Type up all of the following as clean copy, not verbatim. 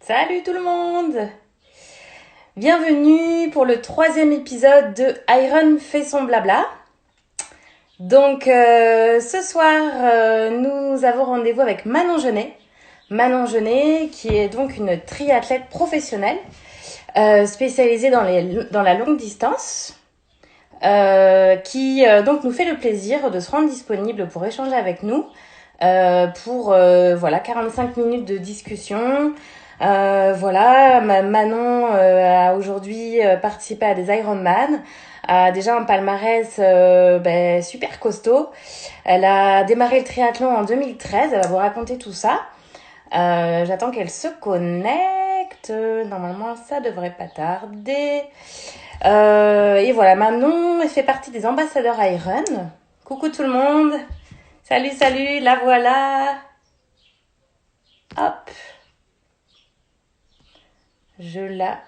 Salut tout le monde! Bienvenue pour le troisième épisode de Iron fait son blabla. Ce soir, nous avons rendez-vous avec Manon Genet. Manon Genet qui est donc une triathlète professionnelle spécialisée dans la longue distance. Qui donc nous fait le plaisir de se rendre disponible pour échanger avec nous pour voilà 45 minutes de discussion. Manon a aujourd'hui participé à des Ironman, a déjà un palmarès super costaud. Elle a démarré le triathlon en 2013, elle va vous raconter tout ça. J'attends qu'elle se connecte. Normalement, ça devrait pas tarder. Et voilà, Manon fait partie des ambassadeurs Iron. Coucou tout le monde. Salut, salut, la voilà. Hop, je la...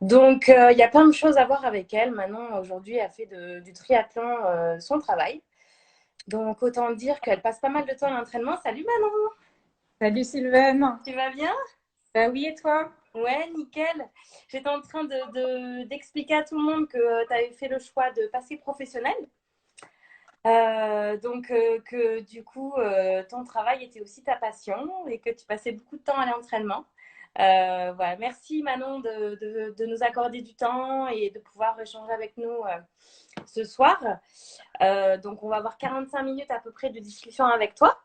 il y a plein de choses à voir avec elle. Manon, aujourd'hui, a fait du triathlon son travail. Donc, autant dire qu'elle passe pas mal de temps à l'entraînement. Salut Manon, Salut Sylvain. tu vas bien? Bah oui, et toi? Ouais, nickel. J'étais en train d'expliquer à tout le monde que tu avais fait le choix de passer professionnel. Que du coup, ton travail était aussi ta passion et que tu passais beaucoup de temps à l'entraînement. Voilà. Merci Manon de nous accorder du temps et de pouvoir échanger avec nous ce soir. On va avoir 45 minutes à peu près de discussion avec toi.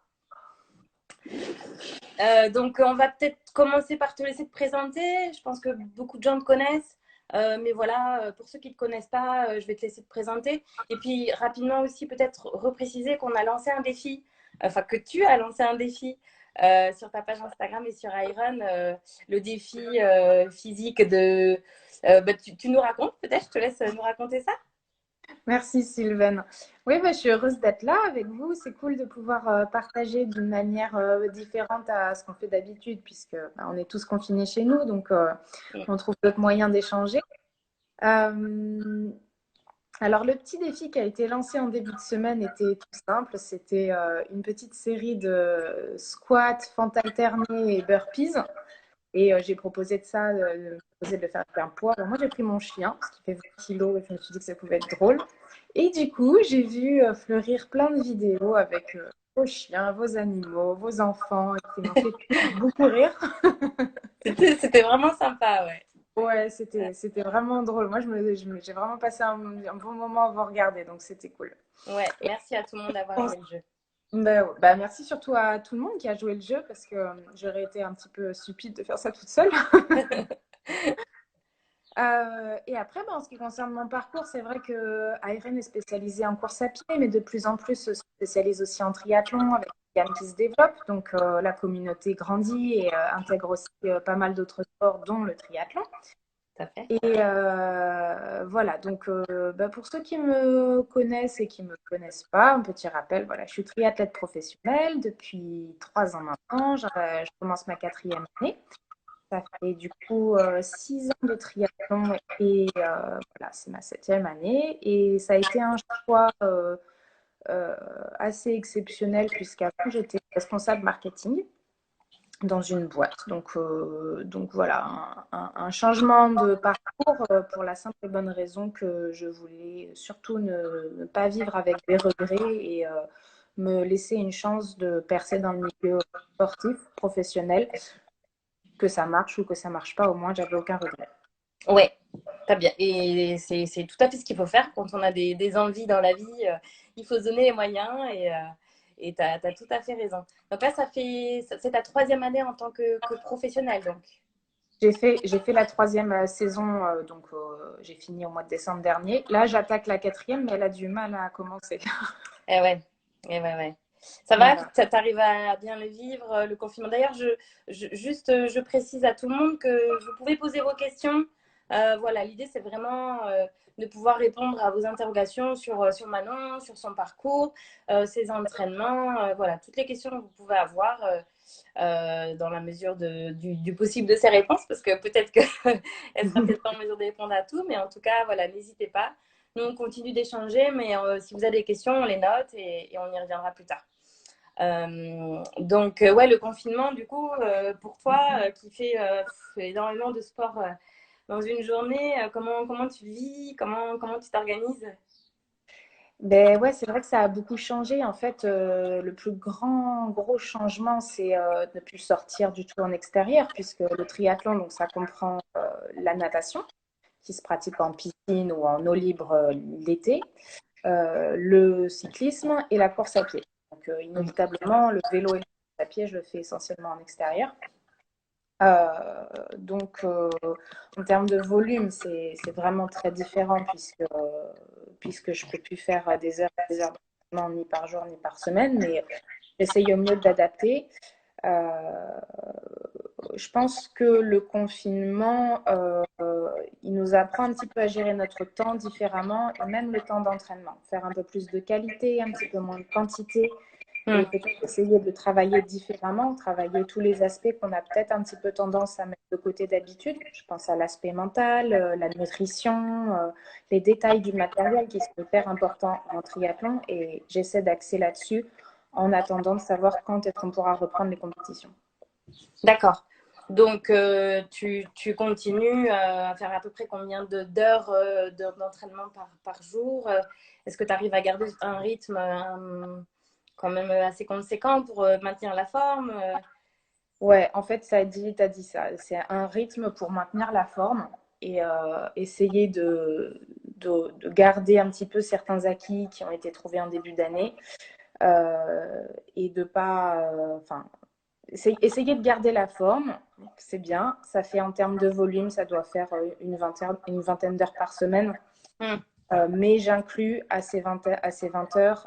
On va peut-être commencer par te laisser te présenter. Je pense que beaucoup de gens te connaissent. Mais voilà, pour ceux qui ne te connaissent pas, je vais te laisser te présenter. Et puis rapidement aussi, peut-être repréciser qu'on a lancé un défi, enfin que tu as lancé un défi sur ta page Instagram et sur Iron, le défi physique de... tu nous racontes peut-être, je te laisse nous raconter ça. Merci Sylvain. Oui, bah, je suis heureuse d'être là avec vous. C'est cool de pouvoir partager d'une manière différente à ce qu'on fait d'habitude, puisque bah, on est tous confinés chez nous, donc on trouve d'autres moyens d'échanger. Euh, alors, le petit défi qui a été lancé en début de semaine était tout simple. C'était une petite série de squats, fentes alternées et burpees. Et j'ai proposé de ça, proposé de le faire avec un poids. Alors, moi, j'ai pris mon chien, parce qu'il fait 20 kilos, et je me suis dit que ça pouvait être drôle. Et du coup, j'ai vu fleurir plein de vidéos avec vos chiens, vos animaux, vos enfants, et qui m'ont fait beaucoup rire. C'était vraiment sympa, ouais. Ouais, c'était vraiment drôle. Moi, j'ai vraiment passé un bon moment à vous regarder, donc c'était cool. Ouais, merci à tout le monde d'avoir joué le jeu. Ben, ouais, bah, merci surtout à tout le monde qui a joué le jeu, parce que j'aurais été un petit peu stupide de faire ça toute seule. Et après, en ce qui concerne mon parcours, c'est vrai que Irene est spécialisée en course à pied, mais de plus en plus se spécialise aussi en triathlon avec une gamme qui se développe. Donc la communauté grandit et intègre aussi pas mal d'autres sports, dont le triathlon. Tout à fait. Et voilà, donc pour ceux qui me connaissent et qui ne me connaissent pas, un petit rappel, voilà, je suis triathlète professionnelle depuis 3 ans maintenant. Je commence ma quatrième année. Ça fait du coup 6 ans de triathlon et voilà, c'est ma septième année. Et ça a été un choix euh, assez exceptionnel puisqu'avant j'étais responsable marketing dans une boîte. Donc voilà, un changement de parcours pour la simple et bonne raison que je voulais surtout ne pas vivre avec des regrets et me laisser une chance de percer dans le milieu sportif, professionnel, que ça marche ou que ça marche pas, au moins j'avais aucun regret. Ouais, t'as bien. Et c'est tout à fait ce qu'il faut faire quand on a des envies dans la vie. Il faut se donner les moyens et t'as tout à fait raison. Donc là, c'est ta troisième année en tant que professionnelle, donc. J'ai fait la troisième saison, donc j'ai fini au mois de décembre dernier. Là, j'attaque la quatrième, mais elle a du mal à commencer. Eh ouais, ouais. Ça va, Voilà. t'arrives à bien le vivre, le confinement. D'ailleurs, je précise à tout le monde que vous pouvez poser vos questions. Voilà, l'idée, c'est vraiment de pouvoir répondre à vos interrogations sur Manon, sur son parcours, ses entraînements. Voilà, toutes les questions que vous pouvez avoir dans la mesure du possible de ses réponses, parce que peut-être qu'elle sera peut-être pas en mesure de répondre à tout, mais en tout cas, voilà, n'hésitez pas. Nous, on continue d'échanger, mais si vous avez des questions, on les note et on y reviendra plus tard. Ouais, le confinement, du coup, pour toi, qui fait énormément de sport dans une journée, comment tu vis, comment tu t'organises? Ben ouais, c'est vrai que ça a beaucoup changé. En fait, le plus gros changement, c'est de ne plus sortir du tout en extérieur, puisque le triathlon, donc ça comprend la natation, qui se pratique en piscine ou en eau libre l'été, le cyclisme et la course à pied. Donc, inévitablement, le vélo et la course à pied, je le fais essentiellement en extérieur. Euh, donc, en termes de volume, c'est vraiment très différent puisque je ne peux plus faire des heures d'entraînement ni par jour ni par semaine, mais j'essaye au mieux d'adapter. Euh, je pense que le confinement, il nous apprend un petit peu à gérer notre temps différemment et même le temps d'entraînement. Faire un peu plus de qualité, un petit peu moins de quantité et Hmm. peut-être essayer de travailler différemment, travailler tous les aspects qu'on a peut-être un petit peu tendance à mettre de côté d'habitude. Je pense à l'aspect mental, la nutrition, les détails du matériel qui sont hyper importants en triathlon et j'essaie d'axer là-dessus en attendant de savoir quand est-ce qu'on pourra reprendre les compétitions. D'accord. Donc, tu continues à faire à peu près combien d'heures d'entraînement par jour? Est-ce que tu arrives à garder un rythme quand même assez conséquent pour maintenir la forme? Ouais, en fait, t'as dit ça. C'est un rythme pour maintenir la forme et essayer de garder un petit peu certains acquis qui ont été trouvés en début d'année et de pas, enfin, essayer de garder la forme, c'est bien. Ça fait en termes de volume, ça doit faire une vingtaine d'heures par semaine. Hmm. Mais j'inclus à ces 20 heures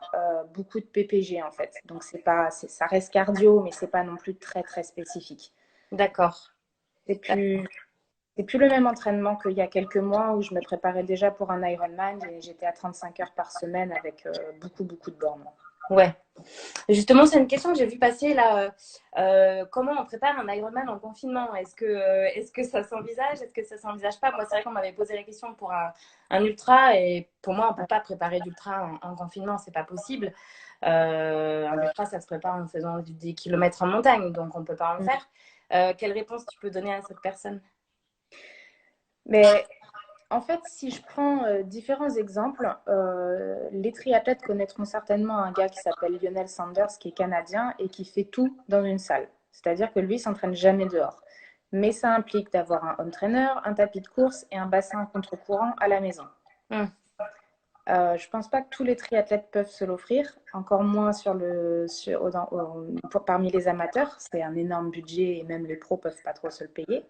beaucoup de PPG en fait. Donc c'est pas, ça reste cardio, mais c'est pas non plus très très spécifique. D'accord. C'est plus, c'est plus le même entraînement qu'il y a quelques mois où je me préparais déjà pour un Ironman et j'étais à 35 heures par semaine avec beaucoup de bornes. Ouais. Justement, c'est une question que j'ai vu passer là. Comment on prépare un Ironman en confinement? Est-ce que ça s'envisage? Est-ce que ça s'envisage pas? Moi, c'est vrai qu'on m'avait posé la question pour un ultra et pour moi, on peut pas préparer d'ultra en confinement, c'est pas possible. Un ultra, ça se prépare en faisant des kilomètres en montagne, donc on peut pas en faire. Quelle réponse tu peux donner à cette personne? Mais en fait, si je prends différents exemples, les triathlètes connaîtront certainement un gars qui s'appelle Lionel Sanders, qui est canadien et qui fait tout dans une salle. C'est-à-dire que lui s'entraîne jamais dehors. Mais ça implique d'avoir un home trainer, un tapis de course et un bassin à contre-courant à la maison. Hmm. Je pense pas que tous les triathlètes peuvent se l'offrir, encore moins parmi les amateurs. C'est un énorme budget et même les pros peuvent pas trop se le payer.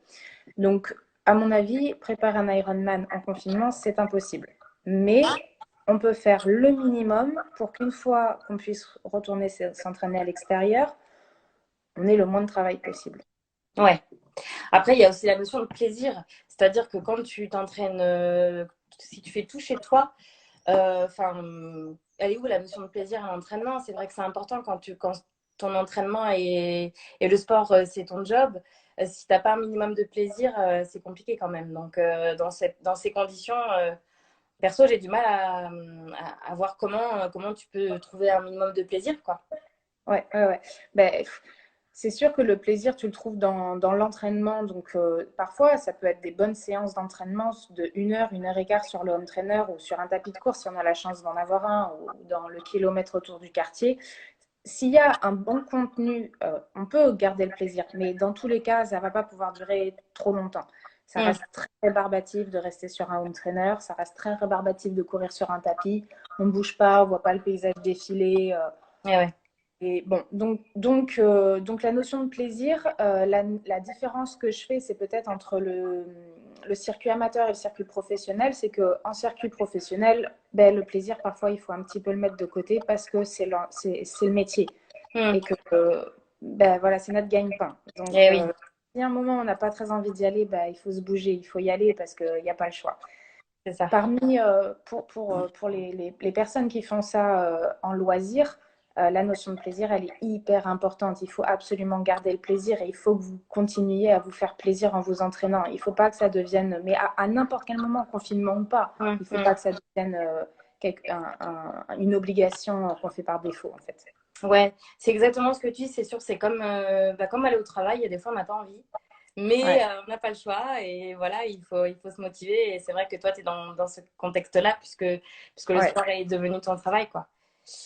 Donc, à mon avis, préparer un Ironman en confinement, c'est impossible. Mais on peut faire le minimum pour qu'une fois qu'on puisse retourner s'entraîner à l'extérieur, on ait le moins de travail possible. Ouais. Après, il y a aussi la notion de plaisir. C'est-à-dire que quand tu t'entraînes, si tu fais tout chez toi, enfin, elle est où la notion de plaisir à l'entraînement? C'est vrai que c'est important quand ton entraînement et le sport, c'est ton job. Si t'as pas un minimum de plaisir, c'est compliqué quand même. Donc, dans ces conditions, perso, j'ai du mal à voir comment tu peux trouver un minimum de plaisir, quoi. Ouais. Ben, c'est sûr que le plaisir, tu le trouves dans l'entraînement. Donc, parfois, ça peut être des bonnes séances d'entraînement de une heure et quart sur le home trainer ou sur un tapis de course si on a la chance d'en avoir un ou dans le kilomètre autour du quartier. S'il y a un bon contenu, on peut garder le plaisir, mais dans tous les cas, ça ne va pas pouvoir durer trop longtemps. Ça Mm. reste très rébarbatif de rester sur un home trainer, ça reste très rébarbatif de courir sur un tapis. On ne bouge pas, on ne voit pas le paysage défiler. Ouais, ouais. Et bon, donc la notion de plaisir, la différence que je fais, c'est peut-être entre le circuit amateur et le circuit professionnel, c'est qu'en circuit professionnel, ben, le plaisir, parfois, il faut un petit peu le mettre de côté parce que c'est le métier Mm. et que ben, voilà, c'est notre gagne-pain. Donc, Eh oui, si à un moment, on n'a pas très envie d'y aller, ben, il faut se bouger, il faut y aller parce qu'il n'y a pas le choix. c'est ça. Parmi, pour les personnes qui font ça en loisir, la notion de plaisir, elle est hyper importante. Il faut absolument garder le plaisir et il faut que vous continuiez à vous faire plaisir en vous entraînant. Il ne faut pas que ça devienne, mais à n'importe quel moment, confinement ou pas, Mm, il ne faut mm. pas que ça devienne une obligation qu'on fait par défaut, en fait. Ouais, c'est exactement ce que tu dis, c'est sûr, c'est comme, comme aller au travail, il y a des fois on n'a pas envie, mais Ouais, on n'a pas le choix et voilà, il faut se motiver et c'est vrai que toi, tu es dans ce contexte-là puisque le ouais. sport est devenu ton travail, quoi.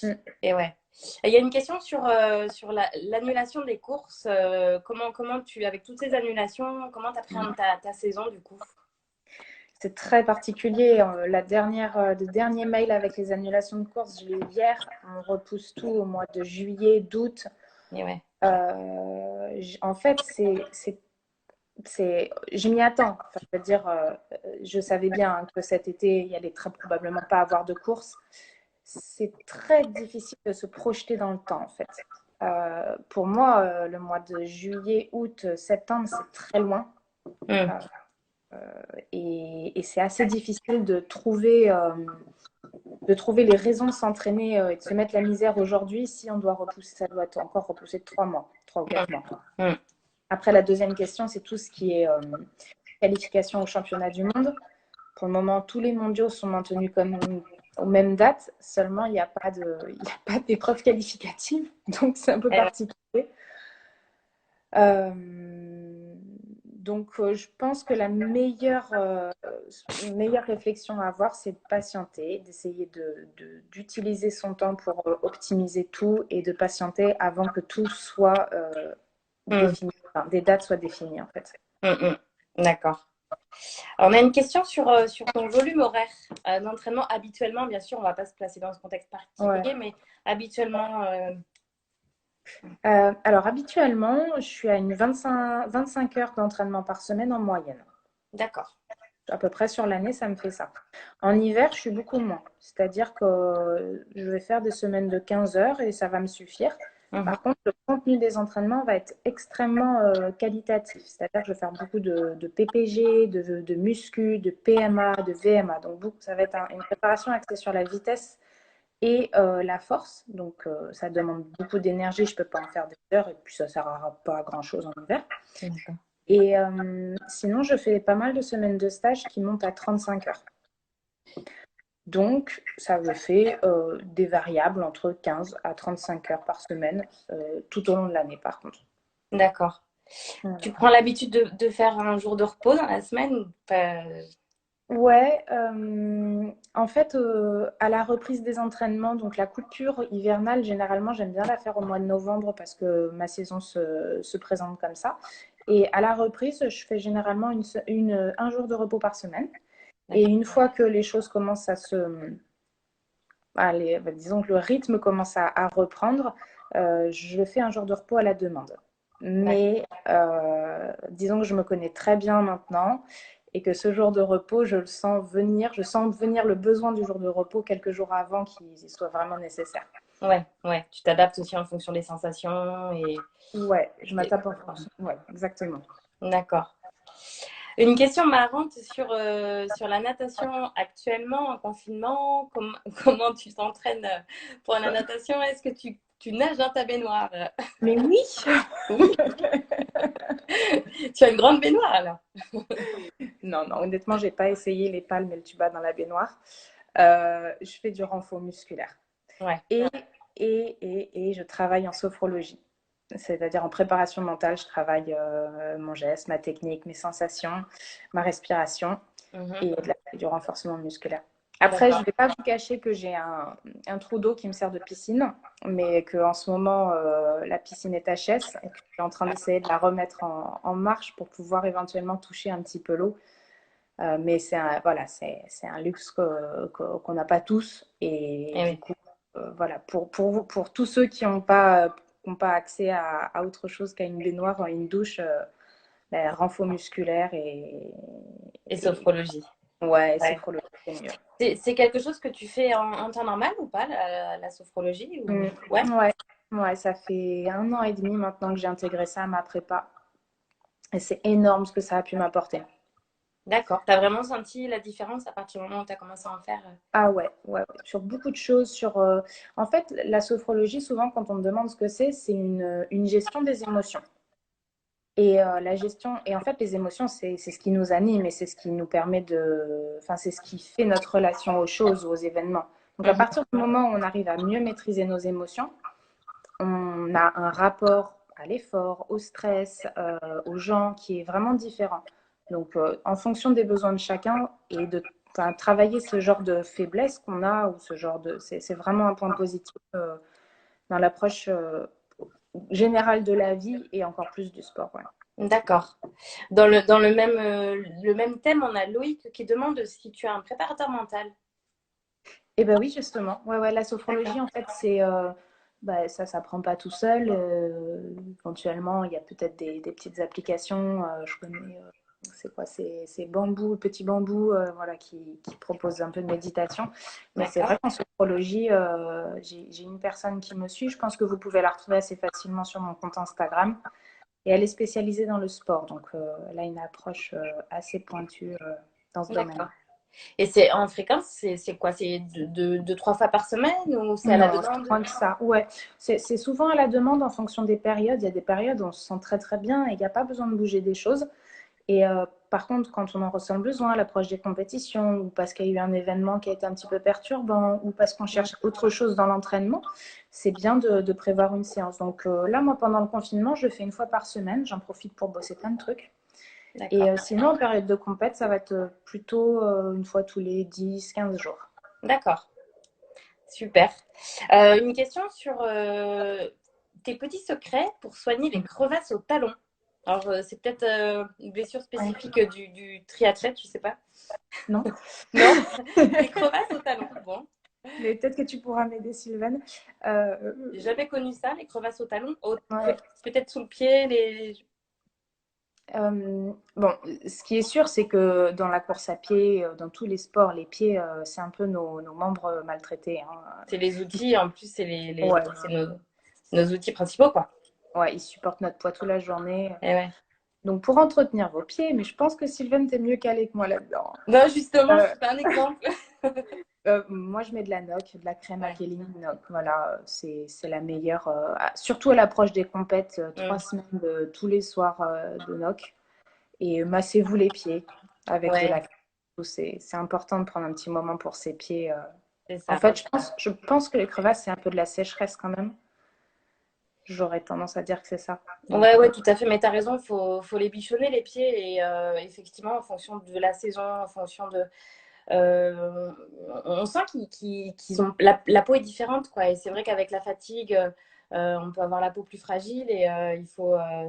Mm. Et ouais. Et il y a une question sur l'annulation des courses. Comment tu, avec toutes ces annulations, comment tu appréhendes ta saison du coup? C'est très particulier. Le dernier mail avec les annulations de courses, je l'ai eu hier. On repousse tout au mois de juillet, d'août. Et ouais. En fait, je m'y attends. Enfin, je veux dire, je savais bien hein, que cet été, il y allait très probablement pas avoir de course. C'est très difficile de se projeter dans le temps, en fait. Pour moi, le mois de juillet, août, septembre, c'est très loin. Mm. Euh, et c'est assez difficile de trouver les raisons de s'entraîner et de se mettre la misère aujourd'hui si on doit repousser, ça doit être encore repoussé de 3 mois, 3 ou 4 mois. Mm. Après, la deuxième question, c'est tout ce qui est qualification au championnat du monde. Pour le moment, tous les mondiaux sont maintenus comme aux mêmes dates, seulement il y a pas d'épreuve qualificative, donc c'est un peu Et ouais. particulier. Donc, je pense que la meilleure réflexion à avoir, c'est de patienter, d'essayer d'utiliser son temps pour optimiser tout et de patienter avant que tout soit Mm. défini, enfin, des dates soient définies en fait. Mm, mm. D'accord. Alors, on a une question sur ton volume horaire d'entraînement habituellement. Bien sûr, on ne va pas se placer dans ce contexte Ouais. particulier, mais habituellement, Alors, habituellement, je suis à une 25 heures d'entraînement par semaine en moyenne. d'accord. À peu près sur l'année, ça me fait ça. En hiver, je suis beaucoup moins. C'est-à-dire que je vais faire des semaines de 15 heures et ça va me suffire. Mhm. Par contre, le contenu des entraînements va être extrêmement qualitatif. C'est-à-dire que je vais faire beaucoup de PPG, de muscu, de PMA, de VMA. Donc, ça va être une préparation axée sur la vitesse et la force. Donc, ça demande beaucoup d'énergie. Je ne peux pas en faire des heures et puis ça ne sert pas à grand-chose en hiver. D'accord. Et sinon, je fais pas mal de semaines de stage qui montent à 35 heures. Donc, ça me fait des variables entre 15 à 35 heures par semaine, tout au long de l'année, par contre. D'accord. Tu Voilà. prends l'habitude de faire un jour de repos dans la semaine ou pas? Ouais, en fait, à la reprise des entraînements, donc la coupure hivernale, généralement, j'aime bien la faire au mois de novembre parce que ma saison se présente comme ça. Et à la reprise, je fais généralement un jour de repos par semaine. Et D'accord. une fois que les choses commencent disons que le rythme commence à reprendre, je fais un jour de repos à la demande. D'accord. Mais disons que je me connais très bien maintenant et que ce jour de repos, je sens venir le besoin du jour de repos quelques jours avant qu'il soit vraiment nécessaire. Ouais, ouais. Tu t'adaptes aussi en fonction des sensations Ouais, je et- m'attaque en France. Ouais, exactement. D'accord. Une question marrante sur la natation actuellement en confinement. Comment tu t'entraînes pour la natation? Est-ce que tu nages dans ta baignoire? Mais oui, Oui, tu as une grande baignoire alors. non, non, honnêtement, j'ai pas essayé les palmes et le tuba dans la baignoire. Je fais du renfort musculaire. Ouais, Et, et je travaille en sophrologie. C'est-à-dire en préparation mentale, je travaille mon geste, ma technique, mes sensations, ma respiration mhm. et du renforcement musculaire. Après, je ne D'accord. vais pas vous cacher que j'ai un trou d'eau qui me sert de piscine, mais qu'en ce moment, la piscine est HS et que je suis en train d'essayer de la remettre en marche pour pouvoir éventuellement toucher un petit peu l'eau. Mais voilà, c'est un luxe qu'on n'a pas tous. Et Eh du oui. coup, voilà, pour tous ceux qui ont pas accès à autre chose qu'à une baignoire, une douche, ben, renfort musculaire Et et sophrologie. ouais, Ouais. sophrologie, c'est mieux. C'est quelque chose que tu fais en temps normal ou pas, la sophrologie ou... Ouais, Ouais, ouais, ça fait 1 an et demi maintenant que j'ai intégré ça à ma prépa. Et c'est énorme ce que ça a pu m'apporter. d'accord. Tu as vraiment senti la différence à partir du moment où tu as commencé à en faire? Ah ouais, ouais, ouais. Sur beaucoup de choses. En fait, la sophrologie, souvent, quand on me demande ce que c'est une gestion des émotions. Et la gestion, et en fait, les émotions, c'est ce qui nous anime et c'est ce qui nous permet enfin, c'est ce qui fait notre relation aux choses, aux événements. Donc, à Mhm. partir du moment où on arrive à mieux maîtriser nos émotions, on a un rapport à l'effort, au stress, aux gens qui est vraiment différent. Donc, en fonction des besoins de chacun et de enfin, travailler ce genre de faiblesse qu'on a ou ce genre de... C'est vraiment un point positif dans l'approche générale de la vie et encore plus du sport. Ouais. D'accord. Dans le même thème, on a Loïc qui demande si tu as un préparateur mental. Eh ben oui, justement. Ouais, ouais, la sophrologie, D'accord. en fait, c'est ça s'apprend pas tout seul. Éventuellement, il y a peut-être des petites applications. Je connais, c'est quoi, c'est Bambou, le petit bambou, voilà, qui propose un peu de méditation. Mais c'est D'accord. vrai qu'en sophrologie, j'ai une personne qui me suit. Je pense que vous pouvez la retrouver assez facilement sur mon compte Instagram. Et elle est spécialisée dans le sport, donc elle a une approche assez pointue dans ce domaine. D'accord. Et c'est en fréquence, c'est quoi? C'est deux, trois fois par semaine ou c'est à la Non, c'est demande? moins que ça. Ouais, c'est souvent à la demande en fonction des périodes. Il y a des périodes où on se sent très très bien et il n'y a pas besoin de bouger des choses. Et par contre, quand on en ressent le besoin, à l'approche des compétitions, ou parce qu'il y a eu un événement qui a été un petit peu perturbant, ou parce qu'on cherche autre chose dans l'entraînement, c'est bien de prévoir une séance. Donc là, moi, pendant le confinement, je le fais une fois par semaine. J'en profite pour bosser plein de trucs. Et D'accord. sinon, en période de compète, ça va être plutôt une fois tous les 10, 15 jours. D'accord. Super. Une question sur tes petits secrets pour soigner les crevasses au talon. Alors, c'est peut-être une blessure Ouais. spécifique du triathlète, je sais pas. Non? Non? Les crevasses au talon. Bon, Mais peut-être que tu pourras m'aider, Sylvain. j'ai jamais connu ça, les crevasses au talon. Ouais. Peut-être sous le pied, les... Bon, ce qui est sûr, c'est que dans la course à pied, dans tous les sports, les pieds, c'est un peu nos membres maltraités, hein. c'est les outils. En plus, Ouais, c'est nos outils principaux, quoi. ouais, ils supportent notre poids toute la journée. Eh ouais. Donc, pour entretenir vos pieds, mais je pense que Sylvain, t'es mieux calé que moi là-dedans. Non, justement, je Euh, suis pas un exemple. moi, je mets de la NOC, de la crème à Ouais. Kéline NOC. Voilà, c'est la meilleure. Surtout à l'approche des compètes, Mm. 3 semaines tous les soirs de NOC. Et massez-vous les pieds avec de Ouais, la crème. C'est important de prendre un petit moment pour ses pieds. c'est En ça. fait, je pense que les crevasses, c'est un peu de la sécheresse quand même. J'aurais tendance à dire que c'est ça. Ouais, Donc, ouais, tout à fait. Mais tu as raison, faut les bichonner les pieds. Et effectivement, en fonction de la saison, en fonction de. On sent qu'ils ont. La peau est différente, quoi. Et c'est vrai qu'avec la fatigue, on peut avoir la peau plus fragile. Et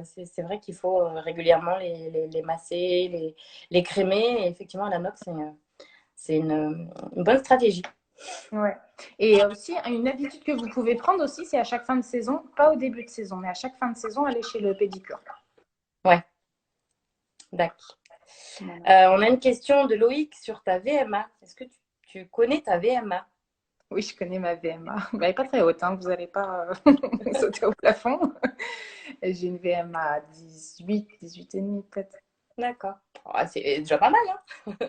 c'est vrai qu'il faut régulièrement les masser, les crémer. Et effectivement, la nox, c'est une bonne stratégie. ouais. Et aussi, une habitude que vous pouvez prendre aussi, c'est à chaque fin de saison, pas au début de saison, mais à chaque fin de saison, aller chez le pédicure. Ouais, d'accord. Voilà. On a une question de Loïc sur ta VMA. Est-ce que tu connais ta VMA? Oui, je connais ma VMA. Elle n'est pas très haute, hein, vous n'allez pas sauter au plafond. J'ai une VMA 18, 18 et demi peut-être. D'accord. Oh, c'est déjà pas mal, hein.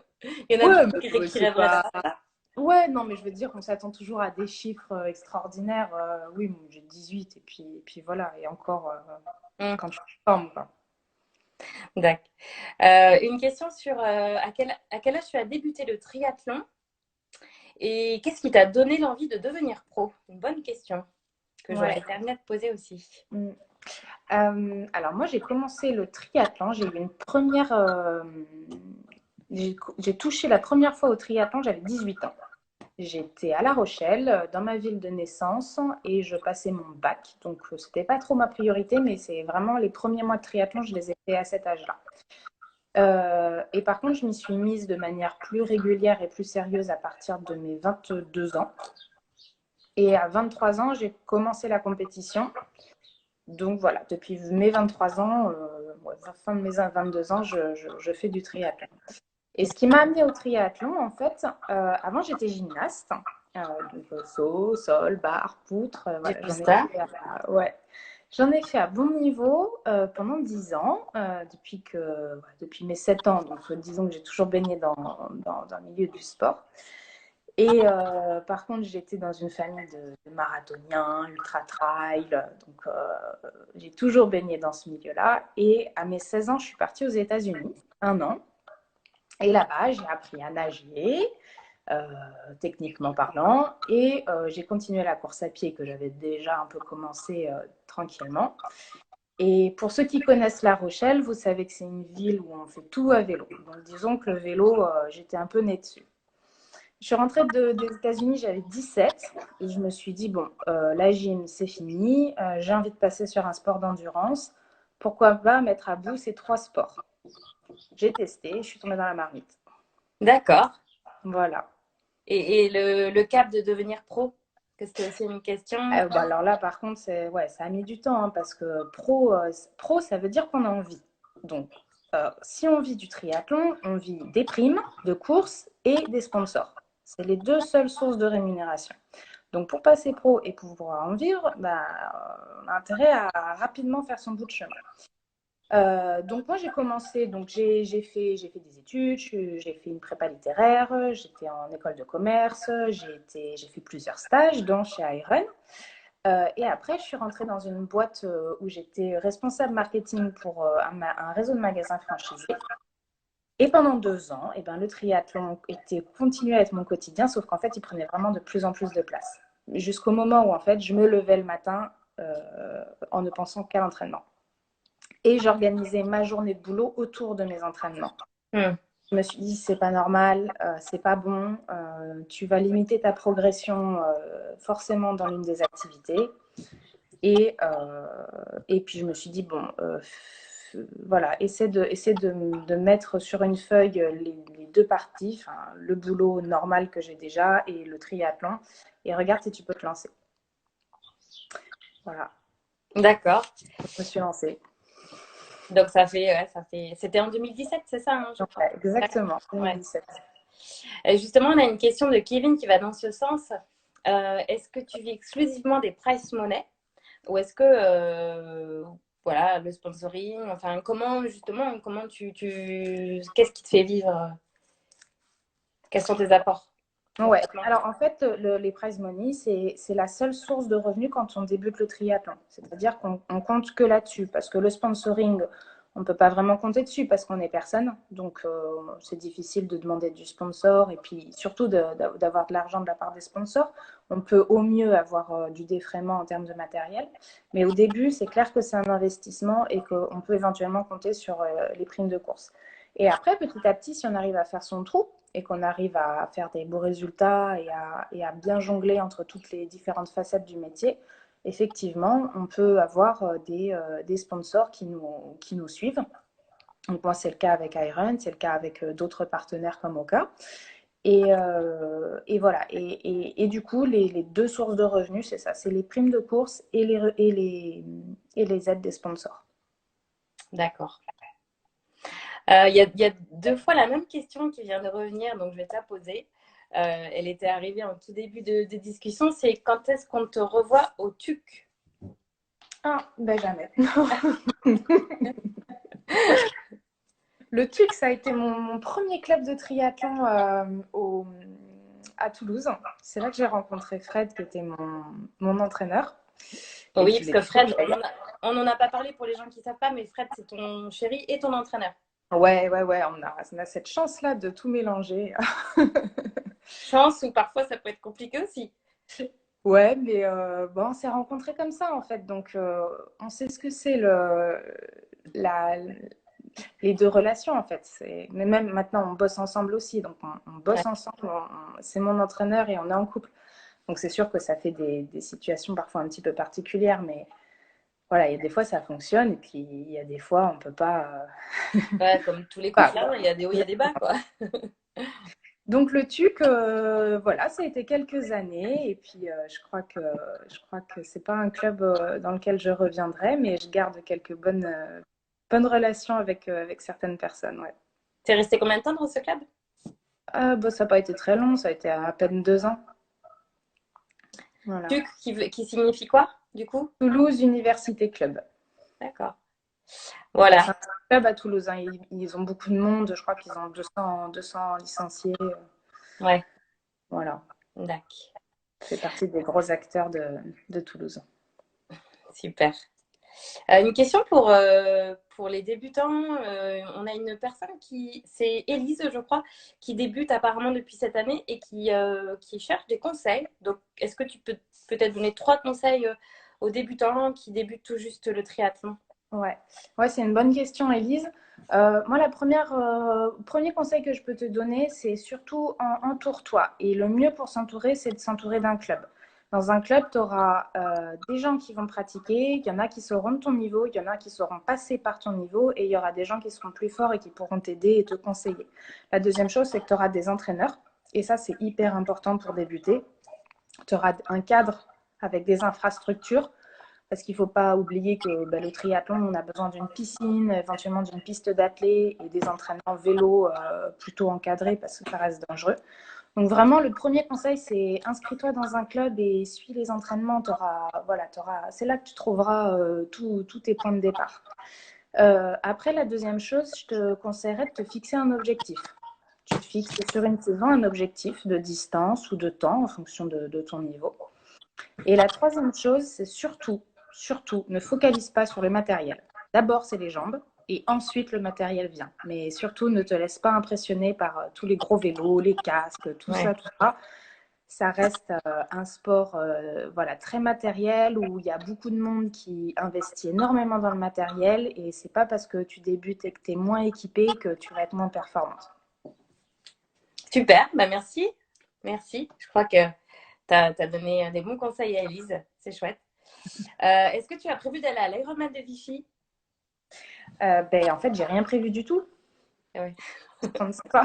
Il y en a Ouais, beaucoup mais qui c'est rêveraient pas. d'avoir ça. Ouais, non, mais je veux dire, on s'attend toujours à des chiffres extraordinaires. Oui, bon, j'ai 18 et puis voilà, et encore Hmm, quand je suis en forme, quoi. d'accord. Une question sur à quel âge tu as débuté le triathlon et qu'est-ce qui t'a donné l'envie de devenir pro? Une bonne question que j'aurais Ouais. été amenée à te poser aussi. Mm. Alors moi, j'ai commencé le triathlon. J'ai eu une première. J'ai touché la première fois au triathlon, j'avais 18 ans. J'étais à La Rochelle, dans ma ville de naissance, et je passais mon bac. Donc, c'était pas trop ma priorité, mais c'est vraiment les premiers mois de triathlon, je les ai fait à cet âge-là. Et par contre, je m'y suis mise de manière plus régulière et plus sérieuse à partir de mes 22 ans. Et à 23 ans, j'ai commencé la compétition. Donc voilà, depuis mes 23 ans, ouais, fin de mes 22 ans, je fais du triathlon. Et ce qui m'a amenée au triathlon, en fait, avant j'étais gymnaste, donc saut, sol, barre, poutre, J'ai voilà, vu ça. ouais, j'en ai fait à bon niveau pendant 10 ans, depuis mes 7 ans, donc disons que j'ai toujours baigné dans le milieu du sport. Et par contre, j'étais dans une famille de marathoniens, ultra-trail, donc j'ai toujours baigné dans ce milieu-là. Et à mes 16 ans, je suis partie aux États-Unis, un an. Et là-bas, j'ai appris à nager, euh, techniquement parlant. Et j'ai continué la course à pied que j'avais déjà un peu commencé tranquillement. Et pour ceux qui connaissent La Rochelle, vous savez que c'est une ville où on fait tout à vélo. Donc disons que le vélo, j'étais un peu née dessus. Je suis rentrée des États-Unis, j'avais 17 et je me suis dit, bon, la gym, c'est fini, j'ai envie de passer sur un sport d'endurance. Pourquoi pas mettre à bout ces 3 sports? J'ai testé, je suis tombée dans la marmite. D'accord. Voilà. Et le cap de devenir pro, que c'était aussi une question. Bah alors là, par contre, ouais, ça a mis du temps hein, parce que pro, ça veut dire qu'on a envie. Donc, si on vit du triathlon, on vit des primes de course et des sponsors. C'est les 2 seules sources de rémunération. Donc, pour passer pro et pouvoir en vivre, bah, on a intérêt à rapidement faire son bout de chemin. Donc moi j'ai commencé, donc j'ai fait des études, j'ai fait une prépa littéraire, j'étais en école de commerce, j'ai fait plusieurs stages, dont chez Iron. Et après je suis rentrée dans une boîte où j'étais responsable marketing pour un réseau de magasins franchisés. Et pendant 2 ans, eh ben, le triathlon continuait à être mon quotidien, sauf qu'en fait il prenait vraiment de plus en plus de place. Jusqu'au moment où en fait je me levais le matin en ne pensant qu'à l'entraînement. Et j'organisais ma journée de boulot autour de mes entraînements. Hmm. Je me suis dit, c'est pas normal, c'est pas bon, tu vas limiter ta progression forcément dans l'une des activités. Et puis je me suis dit, bon, voilà, essaie de mettre sur une feuille les 2 parties, le boulot normal que j'ai déjà et le triathlon, et regarde si tu peux te lancer. Voilà, D'accord. je me suis lancée. Donc c'était en 2017, c'est ça, hein, je crois. Ouais, exactement, Ouais. 2017. Justement, on a une question de Kevin qui va dans ce sens. Est-ce que tu vis exclusivement des prize money ou est-ce que voilà le sponsoring, enfin comment justement qu'est-ce qui te fait vivre? Quels sont tes apports Ouais, concrètement? alors en fait, les prize money, c'est la seule source de revenus quand on débute le triathlon. C'est-à-dire qu'on compte que là-dessus, parce que le sponsoring, on ne peut pas vraiment compter dessus parce qu'on est personne. Donc, c'est difficile de demander du sponsor et puis surtout d'avoir de l'argent de la part des sponsors. On peut au mieux avoir du défraiement en termes de matériel. Mais au début, c'est clair que c'est un investissement et qu'on peut éventuellement compter sur les primes de course. Et après, petit à petit, si on arrive à faire son trou, et qu'on arrive à faire des beaux résultats et à bien jongler entre toutes les différentes facettes du métier, effectivement, on peut avoir des sponsors qui nous suivent. Donc moi, c'est le cas avec Iron, c'est le cas avec d'autres partenaires comme Oka. Et voilà. Et du coup, les 2 sources de revenus, c'est ça, c'est les primes de course et les aides des sponsors. D'accord. Il y a 2 fois la même question qui vient de revenir, donc je vais te la poser. Elle était arrivée en tout début de discussion. C'est quand est-ce qu'on te revoit au TUC? Ah, ben jamais. Le TUC, ça a été mon premier club de triathlon à Toulouse. C'est là que j'ai rencontré Fred, qui était mon entraîneur. Et Oui, puis, parce les que Fred, coachs. on n'en a pas parlé pour les gens qui ne savent pas, mais Fred, c'est ton chéri et ton entraîneur. Ouais, on a cette chance-là de tout mélanger. Chance ou parfois ça peut être compliqué aussi. Ouais, mais bon, on s'est rencontrés comme ça, en fait. Donc, on sait ce que c'est la, les 2 relations, en fait. Mais même maintenant, on bosse ensemble aussi. Donc, on Ouais. bosse ensemble. C'est mon entraîneur et on est en couple. Donc c'est sûr que ça fait des situations parfois un petit peu particulières, mais voilà, il y a des fois ça fonctionne et puis il y a des fois on peut pas. Ouais, comme tous les Pas, couples, hein, quoi. il y a des hauts, il y a des bas, quoi. Donc le TUC, voilà, ça a été quelques années et puis je crois que c'est pas un club dans lequel je reviendrai, mais je garde quelques bonnes relations avec certaines personnes. Ouais. T'es resté combien de temps dans ce club? Bah, ça n'a pas été très long, ça a été à peine 2 ans. Voilà. TUC qui signifie quoi, du coup? Toulouse Université Club. D'accord. Ouais, Voilà. c'est un club à Toulouse, hein. Ils ont beaucoup de monde. Je crois qu'ils ont 200 licenciés. Ouais, Voilà. d'accord. Ça fait partie des gros acteurs de Toulouse. Super. Une question pour les débutants. On a une personne c'est Élise, je crois, qui débute apparemment depuis cette année et qui cherche des conseils. Donc, est-ce que tu peux peut-être donner 3 conseils aux débutants qui débutent tout juste le triathlon? Ouais, ouais, c'est une bonne question, Élise. Moi, premier conseil que je peux te donner, c'est surtout entoure-toi. Et le mieux pour s'entourer, c'est de s'entourer d'un club. Dans un club, tu auras des gens qui vont pratiquer, il y en a qui seront de ton niveau, il y en a qui seront passés par ton niveau, et il y aura des gens qui seront plus forts et qui pourront t'aider et te conseiller. La deuxième chose, c'est que tu auras des entraîneurs, et ça, c'est hyper important pour débuter. Tu auras un cadre avec des infrastructures parce qu'il ne faut pas oublier que le triathlon, on a besoin d'une piscine, éventuellement d'une piste d'athlée et des entraînements vélo plutôt encadrés parce que ça reste dangereux. Donc vraiment, le premier conseil, c'est inscris-toi dans un club et suis les entraînements. C'est là que tu trouveras tous tes points de départ. Après, la deuxième chose, je te conseillerais de te fixer un objectif. Tu te fixes sur une saison un objectif de distance ou de temps en fonction de ton niveau. Et la troisième chose, c'est surtout, ne focalise pas sur le matériel. D'abord, c'est les jambes et ensuite le matériel vient. Mais surtout, ne te laisse pas impressionner par tous les gros vélos, les casques, tout Ouais. ça, tout ça. Ça reste un sport voilà, très matériel où il y a beaucoup de monde qui investit énormément dans le matériel et c'est pas parce que tu débutes et que tu es moins équipé que tu vas être moins performante. Super, bah merci. Merci. Je crois que tu as donné des bons conseils à Elise. C'est chouette. Est-ce que tu as prévu d'aller à l'Ironman de Vichy? En fait, j'ai rien prévu du tout. Ouais. Je ne sais pas.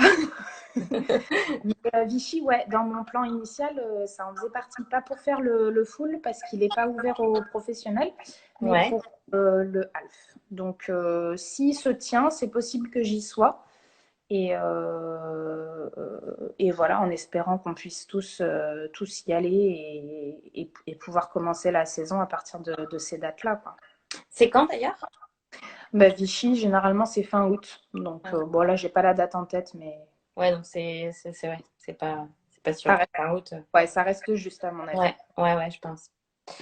Mais Vichy, ouais, dans mon plan initial, ça en faisait partie. Pas pour faire le full, parce qu'il n'est pas ouvert aux professionnels, mais Ouais. pour le half. Donc, s'il se tient, c'est possible que j'y sois. Et voilà, en espérant qu'on puisse tous y aller et pouvoir commencer la saison à partir de ces dates-là, quoi. C'est quand d'ailleurs? Vichy, généralement, c'est fin août. Donc, Ouais. bon, là, j'ai pas la date en tête, mais Ouais, donc ouais, c'est pas ça sûr. reste, Fin août. ouais, ça reste juste, à mon avis. Ouais, ouais, ouais, je pense.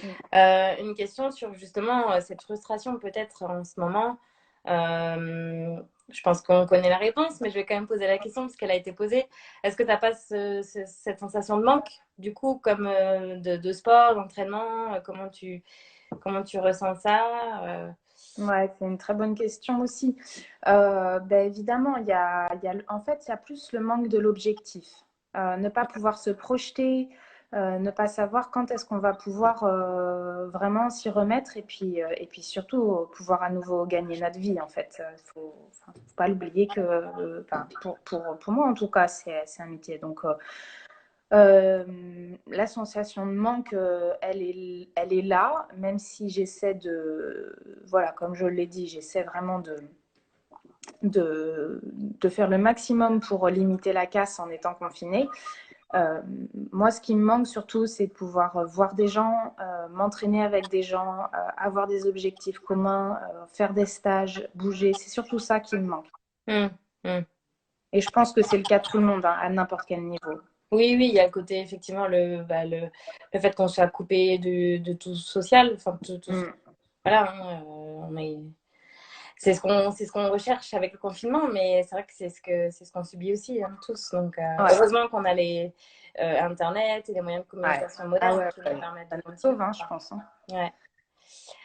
Mm. Une question sur justement cette frustration peut-être en ce moment. Je pense qu'on connaît la réponse, mais je vais quand même poser la question parce qu'elle a été posée. Est-ce que tu n'as pas cette sensation de manque, du coup, comme de sport, d'entraînement comment tu ressens ça? Ouais, c'est une très bonne question aussi. Évidemment, en fait, il y a plus le manque de l'objectif. Ne pas pouvoir se projeter, ne pas savoir quand est-ce qu'on va pouvoir vraiment s'y remettre et puis surtout pouvoir à nouveau gagner notre vie, en fait. Faut pas l'oublier que, pour moi en tout cas, c'est un métier. Donc, la sensation de manque, elle est là, même si j'essaie voilà, comme je l'ai dit, j'essaie vraiment de faire le maximum pour limiter la casse en étant confinée. Moi, ce qui me manque surtout, c'est de pouvoir voir des gens, m'entraîner avec des gens, avoir des objectifs communs, faire des stages, bouger. C'est surtout ça qui me manque. Hum, hum. Et je pense que c'est le cas de tout le monde, hein, à n'importe quel niveau. Oui, oui, il y a le côté, effectivement, le fait qu'on soit coupé de tout social. Enfin, Mm. voilà, hein, c'est ce qu'on recherche avec le confinement, mais c'est vrai que c'est ce qu'on subit aussi, hein, tous. Donc, Ouais, heureusement qu'on a les Internet et les moyens de ouais. communication Ah modernes ouais, qui nous ouais. permettent Ça de nous continuer. sauve, hein, je pense, hein. Ouais.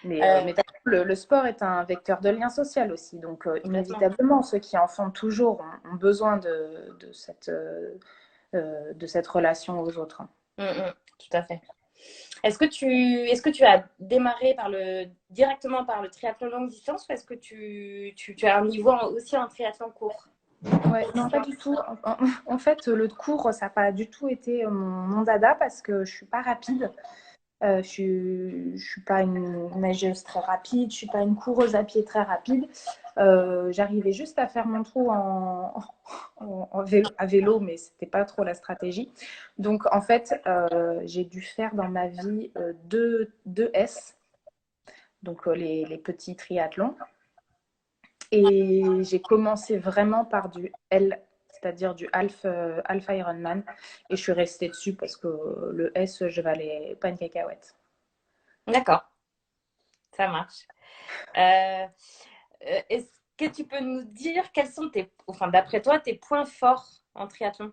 Mais t'as vu, le sport est un vecteur de lien social aussi. Donc, Complètement. inévitablement, ceux qui en font toujours ont besoin de cette relation aux autres. Tout à fait. Est-ce que tu as démarré directement par le triathlon longue distance ou est-ce que tu as un niveau aussi en triathlon court? Ouais, non, pas du tout. En fait, le cours, ça n'a pas du tout été mon dada parce que je suis pas rapide. Je suis pas une nageuse très rapide, je suis pas une coureuse à pied très rapide. J'arrivais juste à faire mon trou à vélo, mais c'était pas trop la stratégie. Donc en fait, j'ai dû faire dans ma vie deux S, donc les petits triathlons. Et j'ai commencé vraiment par du L, c'est-à-dire du Alpha Ironman. Et je suis restée dessus parce que le S, je valais pas une cacahuète. D'accord, ça marche. Euh, Est-ce que tu peux nous dire quels sont enfin, d'après toi, tes points forts en triathlon?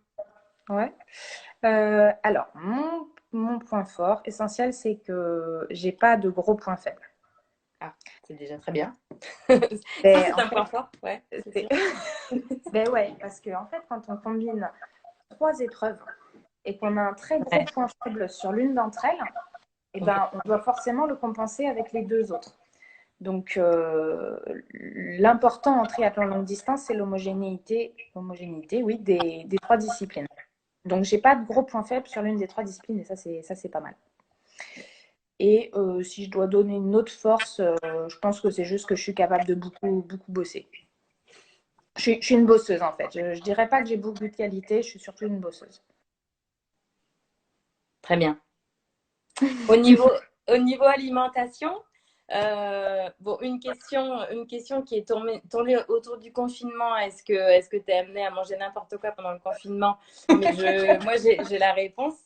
Ouais. Alors, mon point fort essentiel, c'est que j'ai pas de gros points faibles. Ah, c'est déjà très bien. Ça, Ben, c'est en un point fait, fort, ouais, c'est c'est... sûr. ben ouais, parce que en fait, quand on combine trois épreuves et qu'on a un très gros Ouais, point faible sur l'une d'entre elles, eh ok. ben, on doit forcément le compenser avec les deux autres. Donc, l'important en triathlon longue distance, c'est l'homogénéité, oui, des trois disciplines. Donc, j'ai pas de gros points faibles sur l'une des trois disciplines et ça, c'est pas mal. Et si je dois donner une autre force, je pense que c'est juste que je suis capable de beaucoup, beaucoup bosser. Je suis une bosseuse en fait. Je dirais pas que j'ai beaucoup de qualité, je suis surtout une bosseuse. Très bien. Au niveau, au niveau alimentation, bon, une question qui est tournée autour du confinement. Est-ce que tu es amené à manger n'importe quoi pendant le confinement? Mais moi, j'ai la réponse.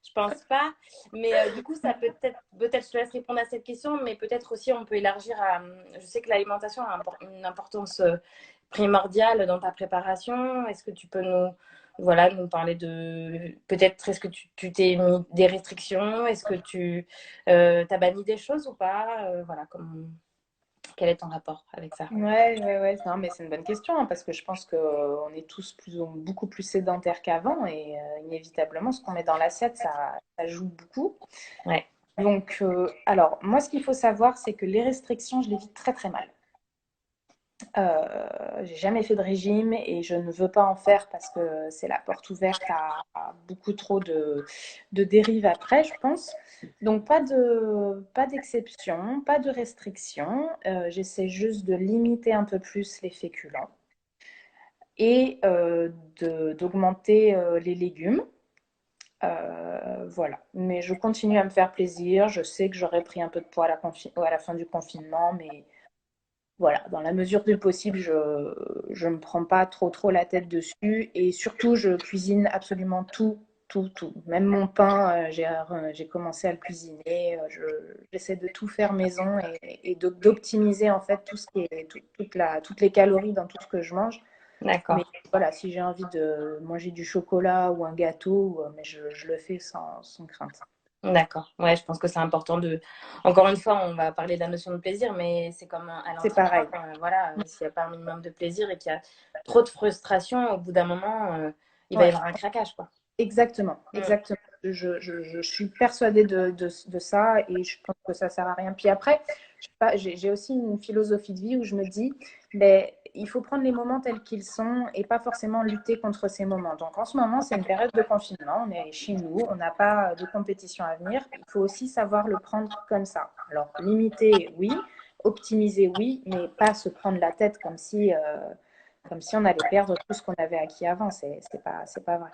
Je pense pas. Mais du coup, ça peut-être, je te laisse répondre à cette question, mais peut-être aussi on peut élargir à. Je sais que l'alimentation a une importance primordiale dans ta préparation. Est-ce que tu peux voilà, nous parler de peut-être est-ce que tu t'es mis des restrictions, est-ce que tu t'as banni des choses ou pas, voilà, quel est ton rapport avec ça? Ouais. Non, mais c'est une bonne question hein, parce que je pense qu'on est tous beaucoup plus sédentaires qu'avant et inévitablement, ce qu'on met dans l'assiette, ça joue beaucoup. Ouais, Donc, alors, moi, ce qu'il faut savoir, c'est que les restrictions, je les vis très très mal. J'ai jamais fait de régime et je ne veux pas en faire parce que c'est la porte ouverte à beaucoup trop de dérives après, je pense. Donc pas d'exception, pas de restriction. J'essaie juste de limiter un peu plus les féculents et d'augmenter les légumes. Voilà. Mais je continue à me faire plaisir. Je sais que j'aurais pris un peu de poids à la fin du confinement, mais voilà, dans la mesure du possible, je me prends pas trop la tête dessus et surtout, je cuisine absolument tout. Même mon pain, j'ai commencé à le cuisiner. J'essaie de tout faire maison et d'optimiser en fait tout ce qui est toutes les calories dans tout ce que je mange. Mais d'accord. voilà, si j'ai envie de manger du chocolat ou un gâteau, mais je le fais sans crainte. D'accord. Ouais, je pense que c'est important Encore une fois, on va parler de la notion de plaisir, mais c'est comme à C'est l'entraînement. pareil. Voilà, s'il n'y a pas un minimum de plaisir et qu'il y a trop de frustration, au bout d'un moment, il va y Ouais. avoir un craquage, quoi. Exactement, Mm. exactement. Je suis persuadée de ça et je pense que ça sert à rien. Puis après, je sais pas, j'ai aussi une philosophie de vie où je me dis, ben, il faut prendre les moments tels qu'ils sont et pas forcément lutter contre ces moments. Donc en ce moment, c'est une période de confinement, on est chez nous, on n'a pas de compétition à venir. Il faut aussi savoir le prendre comme ça. Alors limiter, oui, optimiser, oui, mais pas se prendre la tête comme si on allait perdre tout ce qu'on avait acquis avant. C'est pas vrai.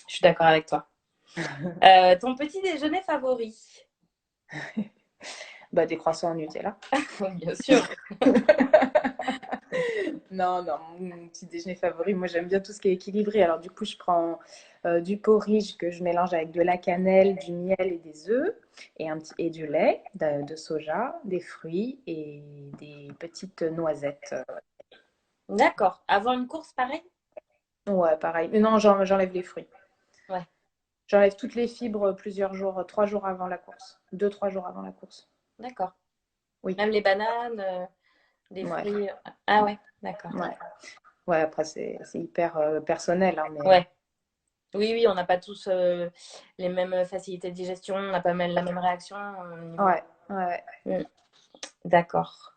Je suis d'accord avec toi. Ton petit déjeuner favori? Bah, des croissants au Nutella. Bien sûr. Non, mon petit déjeuner favori, moi j'aime bien tout ce qui est équilibré. Alors du coup, je prends du porridge que je mélange avec de la cannelle, du miel et des œufs et du lait de soja, des fruits et des petites noisettes. D'accord. Avant une course, pareil? Ouais, pareil. Mais non, j'enlève les fruits. Ouais, J'enlève toutes les fibres plusieurs jours, 3 jours avant la course. 2, 3 jours avant la course. d'accord. Oui, Même les bananes, les ouais, fruits. Ah ouais, d'accord. ouais. Ouais, après c'est hyper personnel, hein, mais Ouais. Oui, oui, on n'a pas tous les mêmes facilités de digestion, on n'a pas la même réaction au niveau. ouais. Mm, d'accord.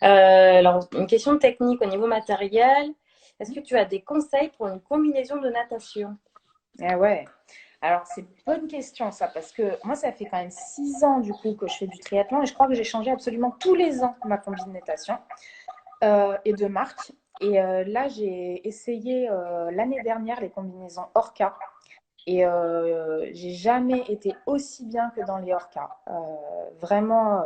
Alors, une question technique au niveau matériel. Est-ce que tu as des conseils pour une combinaison de natation? Ah ouais. Alors, c'est une bonne question, ça, parce que moi, ça fait quand même 6 ans, du coup, que je fais du triathlon et je crois que j'ai changé absolument tous les ans ma combine de natation et de marque. Et là, j'ai essayé l'année dernière les combinaisons Orca et j'ai jamais été aussi bien que dans les Orca. Vraiment,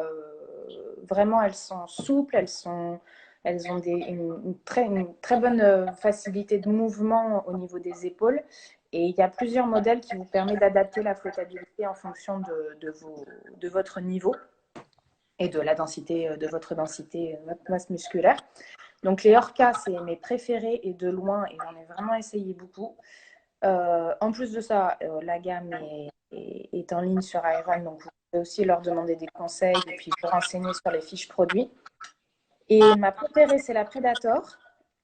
elles sont souples, elles ont une très bonne facilité de mouvement au niveau des épaules. Et il y a plusieurs modèles qui vous permettent d'adapter la flottabilité en fonction de votre niveau. et de la densité, de votre densité, votre masse musculaire. Donc les Orca, c'est mes préférés et de loin, et j'en ai vraiment essayé beaucoup. En plus de ça, la gamme est en ligne sur Iron, donc vous pouvez aussi leur demander des conseils et puis vous renseigner sur les fiches produits. Et ma préférée, c'est la Predator.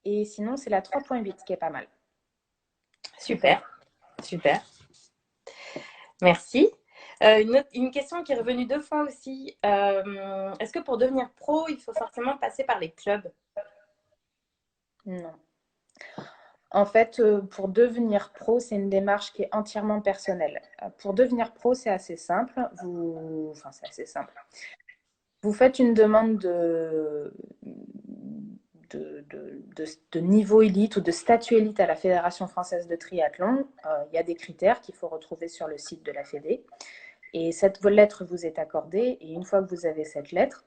Et sinon, c'est la 3.8 qui est pas mal. Super, super. Merci. Une question qui est revenue deux fois aussi. Est-ce que pour devenir pro, il faut forcément passer par les clubs? Non. En fait, pour devenir pro, c'est une démarche qui est entièrement personnelle. Pour devenir pro, c'est assez simple. Enfin, c'est assez simple. Vous faites une demande de niveau élite ou de statut élite à la Fédération française de triathlon. Il y a des critères qu'il faut retrouver sur le site de la Fédé. Et cette lettre vous est accordée. Et une fois que vous avez cette lettre,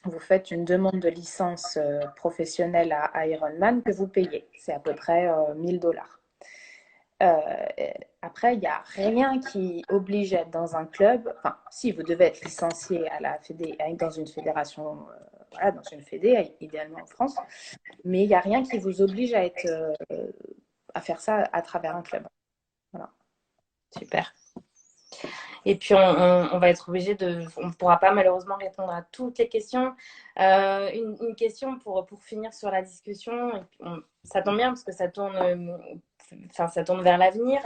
vous faites une demande de licence professionnelle à Ironman que vous payez. C'est à peu près 1000 $. Après, il n'y a rien qui oblige à être dans un club. Enfin, si, vous devez être licencié à la fédé, dans une fédération, voilà, dans une fédé, idéalement en France. Mais il n'y a rien qui vous oblige à faire ça à travers un club. Voilà. Super. Et puis, on va être obligé de. On ne pourra pas malheureusement répondre à toutes les questions. Une question pour finir sur la discussion. Et puis ça tombe bien parce que ça tourne, enfin, ça tourne vers l'avenir.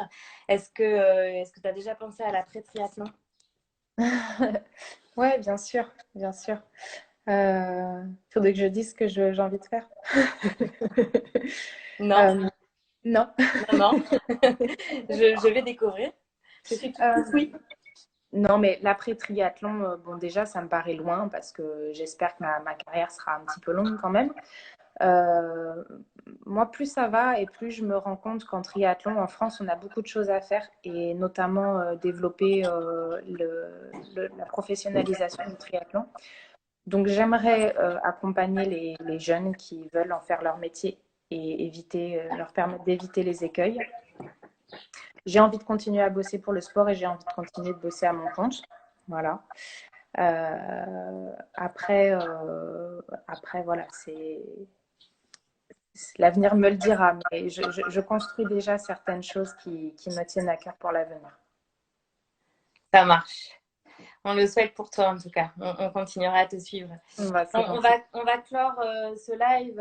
Est-ce que tu as déjà pensé à l'après-triathlon? Ouais, bien sûr, bien sûr. Faudrait que je dise ce que j'ai envie de faire. Non, Non. non, non. Je vais découvrir. Je suis tout Euh, oui. Non, mais l'après-triathlon, bon, déjà, ça me paraît loin parce que j'espère que ma carrière sera un petit peu longue quand même. Euh, Moi, plus ça va et plus je me rends compte qu'en triathlon, en France, on a beaucoup de choses à faire et notamment développer la professionnalisation du triathlon. Donc, j'aimerais accompagner les jeunes qui veulent en faire leur métier et leur permettre d'éviter les écueils. J'ai envie de continuer à bosser pour le sport et j'ai envie de continuer de bosser à mon compte. Voilà. Après, voilà, l'avenir me le dira, mais je construis déjà certaines choses qui me tiennent à cœur pour l'avenir. Ça marche. On le souhaite pour toi en tout cas. On continuera à te suivre. Bah, On, c'est on gentil. va, on va clore ce live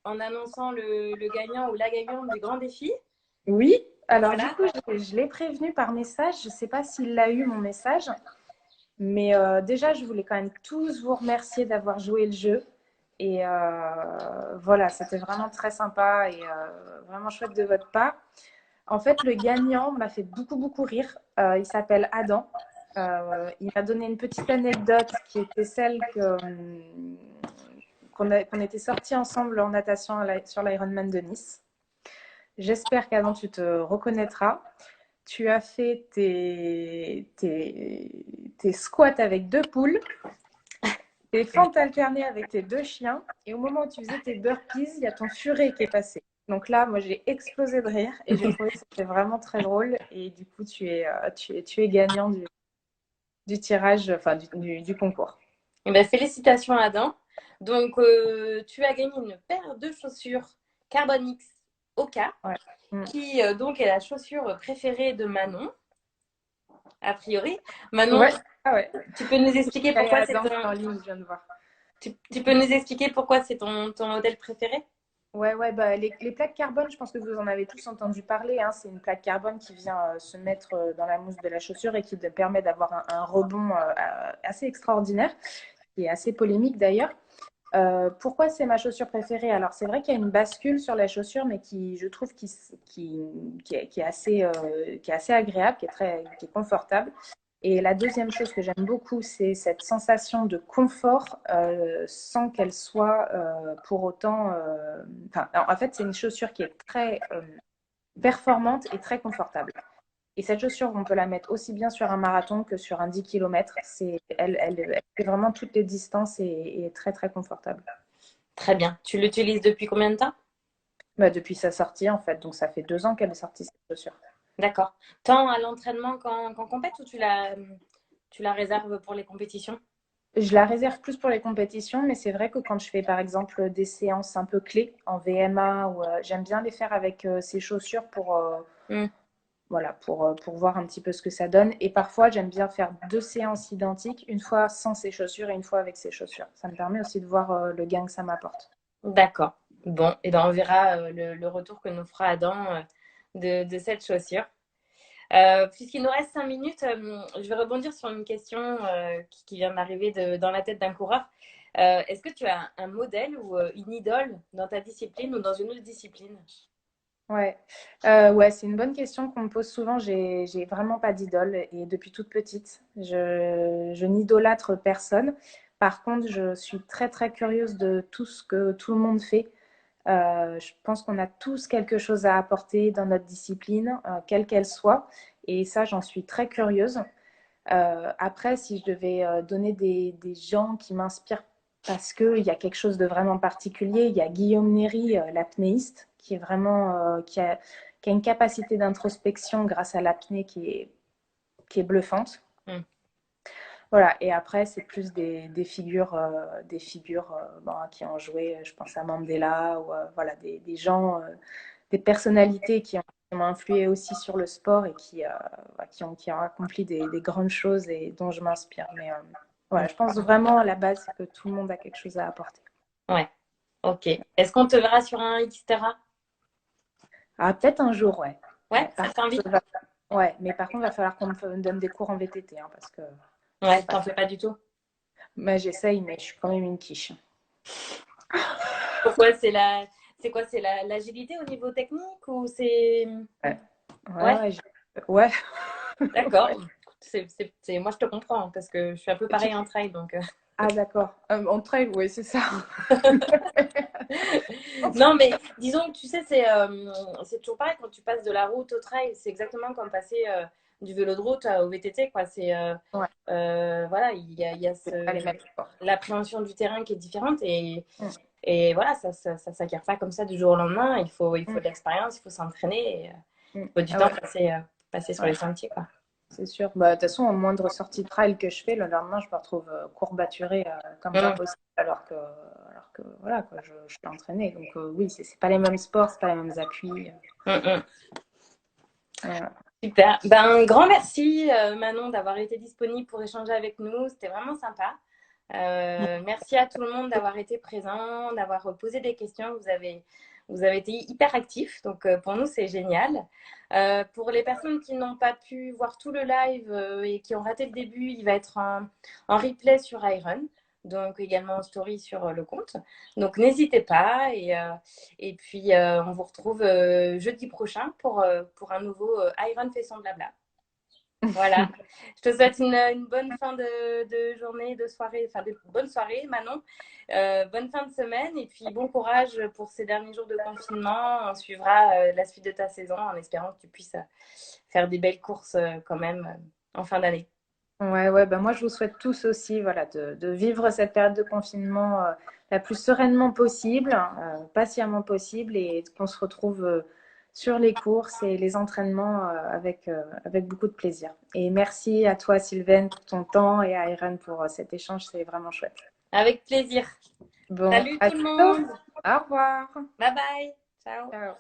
en annonçant le gagnant ou la gagnante du grand défi. Oui, alors du Voilà. coup, je l'ai prévenu par message. Je ne sais pas s'il a eu mon message, mais déjà, je voulais quand même tous vous remercier d'avoir joué le jeu. Et voilà, c'était vraiment très sympa et vraiment chouette de votre part. En fait, le gagnant m'a fait beaucoup, beaucoup rire. Il s'appelle Adam. Il m'a donné une petite anecdote qui était celle qu'on était sortis ensemble en natation sur l'Ironman de Nice. J'espère qu'Adam, tu te reconnaîtras. Tu as fait tes squats avec 2 poules, tes fentes alternées avec tes 2 chiens, et au moment où tu faisais tes burpees, il y a ton furet qui est passé. Donc là, moi, j'ai explosé de rire et j'ai trouvé que c'était vraiment très drôle. Et du coup, tu es gagnant du tirage, enfin du concours. Eh ben, félicitations Adam. Donc tu as gagné une paire de chaussures Carbon X Oka, Ouais. Mm. qui donc est la chaussure préférée de Manon, a priori. Manon, Ouais. Ah ouais. tu peux nous expliquer Et pourquoi c'est Adam, ton, c'est en ligne, je viens de voir. tu peux nous expliquer pourquoi c'est ton modèle préféré? Ouais, ouais, bah, les plaques carbone, je pense que vous en avez tous entendu parler, hein. C'est une plaque carbone qui vient se mettre dans la mousse de la chaussure et qui te permet d'avoir un rebond assez extraordinaire, qui est assez polémique d'ailleurs. Pourquoi c'est ma chaussure préférée? Alors, c'est vrai qu'il y a une bascule sur la chaussure, mais qui, je trouve, qui est assez agréable, qui est confortable. Et la deuxième chose que j'aime beaucoup, c'est cette sensation de confort sans qu'elle soit pour autant. Enfin, en fait, c'est une chaussure qui est très performante et très confortable. Et cette chaussure, on peut la mettre aussi bien sur un marathon que sur un 10 km. Elle fait vraiment toutes les distances et est très, très confortable. Très bien. Tu l'utilises depuis combien de temps? Bah, depuis sa sortie, en fait. Donc, ça fait 2 ans qu'elle est sortie, cette chaussure. D'accord. Tant à l'entraînement qu'en compète ou tu la réserves pour les compétitions? Je la réserve plus pour les compétitions, mais c'est vrai que quand je fais par exemple des séances un peu clés en VMA, ou, j'aime bien les faire avec ces chaussures pour, Hmm. voilà, pour voir un petit peu ce que ça donne. Et parfois, j'aime bien faire deux séances identiques, une fois sans ces chaussures et une fois avec ces chaussures. Ça me permet aussi de voir le gain que ça m'apporte. D'accord. Bon, et ben on verra le retour que nous fera Adam de cette chaussure. Puisqu'il nous reste 5 minutes, je vais rebondir sur une question qui vient d'arriver dans la tête d'un coureur. Est-ce que tu as un modèle ou une idole dans ta discipline ou dans une autre discipline? Ouais, ouais, c'est une bonne question qu'on me pose souvent. J'ai vraiment pas d'idole et depuis toute petite, je n'idolâtre personne. Par contre, je suis très très curieuse de tout ce que tout le monde fait. Je pense qu'on a tous quelque chose à apporter dans notre discipline, quelle qu'elle soit, et ça, j'en suis très curieuse. Après, si je devais donner des gens qui m'inspirent parce qu'il y a quelque chose de vraiment particulier, il y a Guillaume Néry, l'apnéiste, qui est vraiment, qui a une capacité d'introspection grâce à l'apnée qui est bluffante. Hmm. Voilà, et après, c'est plus des figures bon, qui ont joué, je pense à Mandela, ou voilà, des gens, des personnalités qui m'ont influé aussi sur le sport et qui ont accompli des grandes choses et dont je m'inspire. Mais voilà, je pense vraiment à la base que tout le monde a quelque chose à apporter. Ouais, ok. Est-ce qu'on te verra sur un Xterra? Ah, peut-être un jour, ouais. Ouais, Ouais, ça t'invite? ouais, mais par contre, il va falloir qu'on me donne des cours en VTT, hein, parce que je Ouais, sais pas t'en faire. fais pas du tout. Mais j'essaye, mais je suis quand même une quiche. Pourquoi c'est quoi? C'est l'agilité au niveau technique ou c'est. Ouais, ouais, Ouais, ouais. Ouais. d'accord. Ouais. Moi, je te comprends parce que je suis un peu pareil en trail. Donc, Ah, d'accord. En trail, oui, c'est ça. non, mais disons que tu sais, c'est toujours pareil quand tu passes de la route au trail. C'est exactement comme passer du vélo de route au VTT, quoi. Ouais, Voilà, il y a c'est pas les mêmes sports. l'appréhension du terrain qui est différente Mm, et voilà, ça s'acquiert pas comme ça du jour au lendemain. Il faut mm, de l'expérience, il faut s'entraîner, mm. il faut du Ah temps ouais, passer sur les ouais, sentiers, quoi. c'est sûr. Bah, de toute façon, en moindre sortie de trail que je fais, le lendemain, je me retrouve courbaturée comme pas Mm, possible, alors que voilà, quoi, je suis entraînée. Donc oui, c'est pas les mêmes sports, c'est pas les mêmes appuis. mm, mm. Voilà. Super. Ben, un grand merci, Manon, d'avoir été disponible pour échanger avec nous. C'était vraiment sympa. Merci à tout le monde d'avoir été présent, d'avoir posé des questions. Vous avez été hyper actifs, donc pour nous, c'est génial. Pour les personnes qui n'ont pas pu voir tout le live et qui ont raté le début, il va être en replay sur Iron, donc également en story sur le compte. Donc n'hésitez pas et puis on vous retrouve jeudi prochain pour un nouveau Iron fait son blabla. Voilà. Je te souhaite une bonne fin de journée, de soirée, enfin de bonne soirée, Manon. Bonne fin de semaine et puis bon courage pour ces derniers jours de confinement. On suivra la suite de ta saison en espérant que tu puisses faire des belles courses quand même en fin d'année. Ouais, ouais, bah moi je vous souhaite tous aussi voilà, de vivre cette période de confinement la plus sereinement possible, patiemment possible, et qu'on se retrouve sur les courses et les entraînements avec beaucoup de plaisir. Et merci à toi Sylvaine pour ton temps et à Irène pour cet échange, c'est vraiment chouette. Avec plaisir. Bon, Salut à tout le bientôt. monde. Au revoir. Bye bye. Ciao. Ciao.